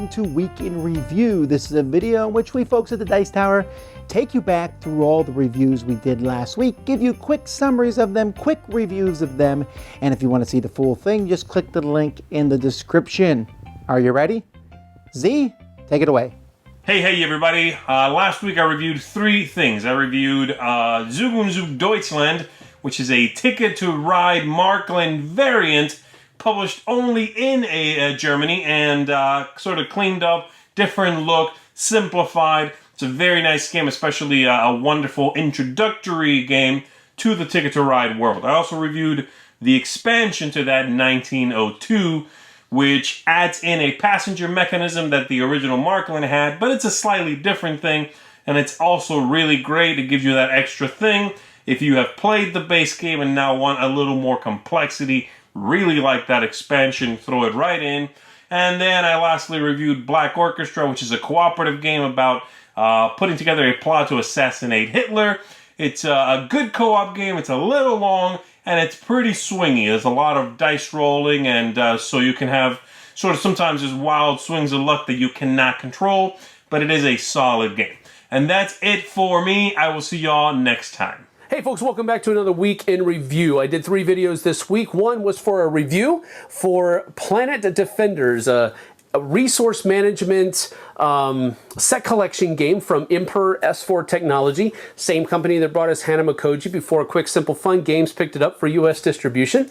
welcome to Week in Review. This is a video in which we folks at the Dice Tower take you back through all the reviews we did last week, give you quick summaries of them, quick reviews of them, and if you want to see the full thing, just click the link in the description. Are you ready? Z, take it away. Hey everybody. Last week I reviewed three things. I reviewed Zug und Zug Deutschland, which is a Ticket to Ride Markland variant published only in Germany and sort of cleaned up, different look, simplified. It's a very nice game, especially a wonderful introductory game to the Ticket to Ride world. I also reviewed the expansion to that 1902, which adds in a passenger mechanism that the original Markland had, but it's a slightly different thing, and it's also really great. It gives you that extra thing. If you have played the base game and now want a little more complexity, really like that expansion, throw it right in. And then I lastly reviewed Black Orchestra, which is a cooperative game about putting together a plot to assassinate Hitler. It's a good co-op game. It's a little long, and it's pretty swingy. There's a lot of dice rolling, and so you can have sort of sometimes there's wild swings of luck that you cannot control, but it is a solid game. And that's it for me. I will see y'all next time. Hey folks, welcome back to another Week in Review. I did three videos this week. One was for a review for Planet Defenders, a resource management set collection game from Emperor S4 Technology, same company that brought us Hanamakoji before Quick Simple Fun Games picked it up for US distribution.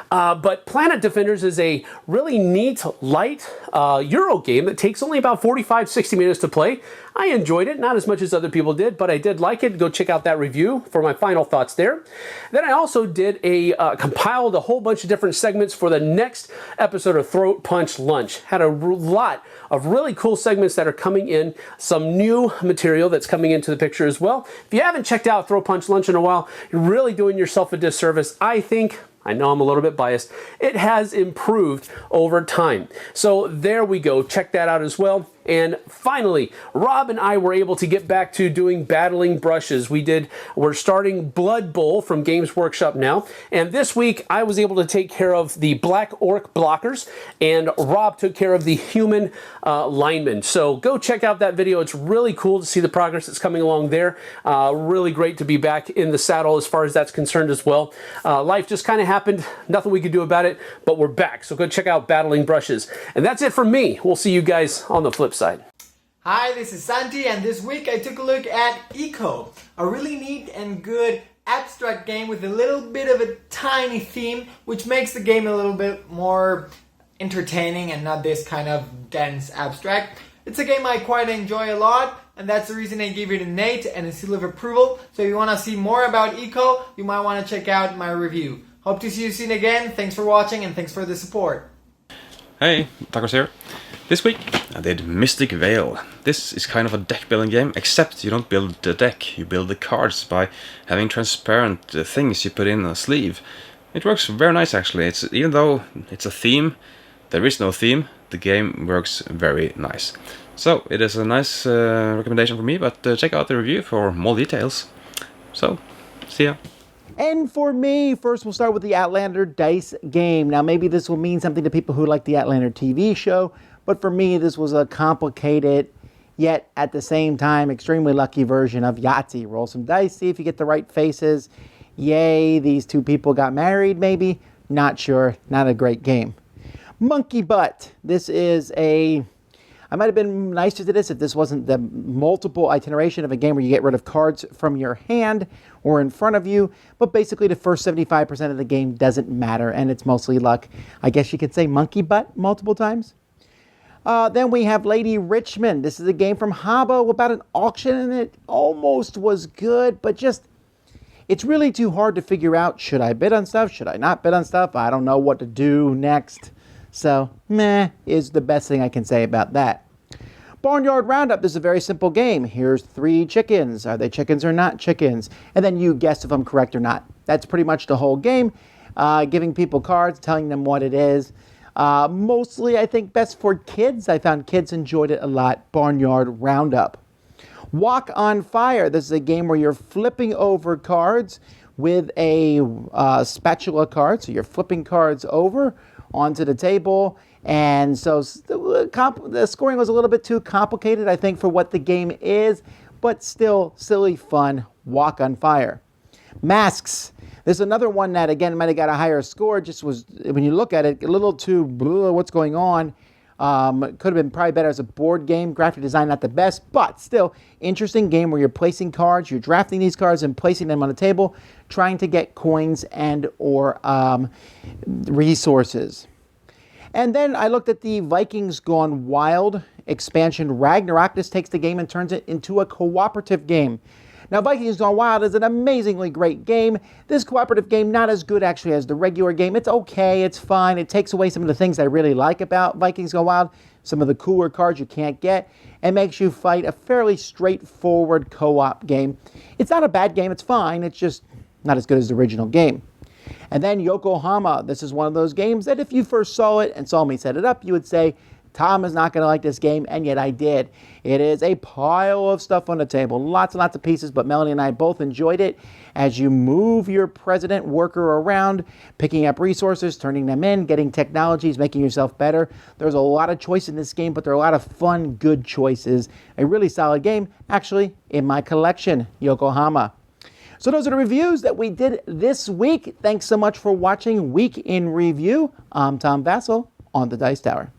But Planet Defenders is a really neat, light Euro game that takes only about 45-60 minutes to play. I enjoyed it, not as much as other people did, but I did like it. Go check out that review for my final thoughts there. Then I also did compiled a whole bunch of different segments for the next episode of Throat Punch Lunch. Had a lot of really cool segments that are coming in, some new material that's coming into the picture as well. If you haven't checked out Throat Punch Lunch in a while, you're really doing yourself a disservice. I know I'm a little bit biased. It has improved over time. So there we go. Check that out as well. And finally, Rob and I were able to get back to doing battling brushes. We're starting Blood Bowl from Games Workshop now. And this week, I was able to take care of the Black Orc blockers, and Rob took care of the human linemen. So go check out that video. It's really cool to see the progress that's coming along there. Really great to be back in the saddle as far as that's concerned as well. Life just kind of happened. Nothing we could do about it, but we're back. So go check out Battling Brushes. And that's it from me. We'll see you guys on the flip side. Hi, this is Santi, and this week I took a look at Eco, a really neat and good abstract game with a little bit of a tiny theme, which makes the game a little bit more entertaining and not this kind of dense abstract. It's a game I quite enjoy a lot, and that's the reason I gave it an 8 and a seal of approval. So if you want to see more about Eco, you might want to check out my review. Hope to see you soon again. Thanks for watching and thanks for the support. Hey, Tacos here. This week I did Mystic Veil. This is kind of a deck building game, except you don't build the deck, you build the cards by having transparent things you put in a sleeve. It works very nice actually. Even though it's a theme, there is no theme, the game works very nice. So it is a nice recommendation for me, but check out the review for more details. So, see ya. And for me, first we'll start with the Outlander dice game. Now maybe this will mean something to people who like the Outlander TV show, but for me this was a complicated, yet at the same time extremely lucky version of Yahtzee. Roll some dice, see if you get the right faces. Yay, these two people got married maybe? Not sure, not a great game. Monkey Butt. This is I might have been nicer to this if this wasn't the multiple iteration of a game where you get rid of cards from your hand or in front of you, but basically the first 75% of the game doesn't matter, and it's mostly luck. I guess you could say monkey butt multiple times. Then we have Lady Richmond. This is a game from Habbo about an auction, and it almost was good, but it's really too hard to figure out, should I bid on stuff, should I not bid on stuff, I don't know what to do next. So, meh is the best thing I can say about that. Barnyard Roundup is a very simple game. Here's 3 chickens. Are they chickens or not chickens? And then you guess if I'm correct or not. That's pretty much the whole game. Giving people cards, telling them what it is. Mostly, I think, best for kids. I found kids enjoyed it a lot. Barnyard Roundup. Walk on Fire. This is a game where you're flipping over cards with a spatula card. So you're flipping cards over onto the table, And so the scoring was a little bit too complicated, I think, for what the game is, but still silly fun, walk on fire. Masks. There's another one that, again, might have got a higher score. Just was, when you look at it, a little too, what's going on. It could have been probably better as a board game. Graphic design not the best, but still interesting game where you're placing cards, you're drafting these cards and placing them on the table, trying to get coins and or resources. And then I looked at the Vikings Gone Wild expansion, Ragnarok. This takes the game and turns it into a cooperative game. Now, Vikings Gone Wild is an amazingly great game. This cooperative game, not as good actually as the regular game. It's okay, it's fine. It takes away some of the things I really like about Vikings Gone Wild, some of the cooler cards you can't get, and makes you fight a fairly straightforward co-op game. It's not a bad game, it's fine. It's just not as good as the original game. And then Yokohama. This is one of those games that if you first saw it and saw me set it up, you would say, Tom is not going to like this game, and yet I did. It is a pile of stuff on the table, lots and lots of pieces, but Melanie and I both enjoyed it as you move your president worker around, picking up resources, turning them in, getting technologies, making yourself better. There's a lot of choice in this game, but there are a lot of fun, good choices. A really solid game, actually, in my collection, Yokohama. So those are the reviews that we did this week. Thanks so much for watching Week in Review. I'm Tom Vassell on the Dice Tower.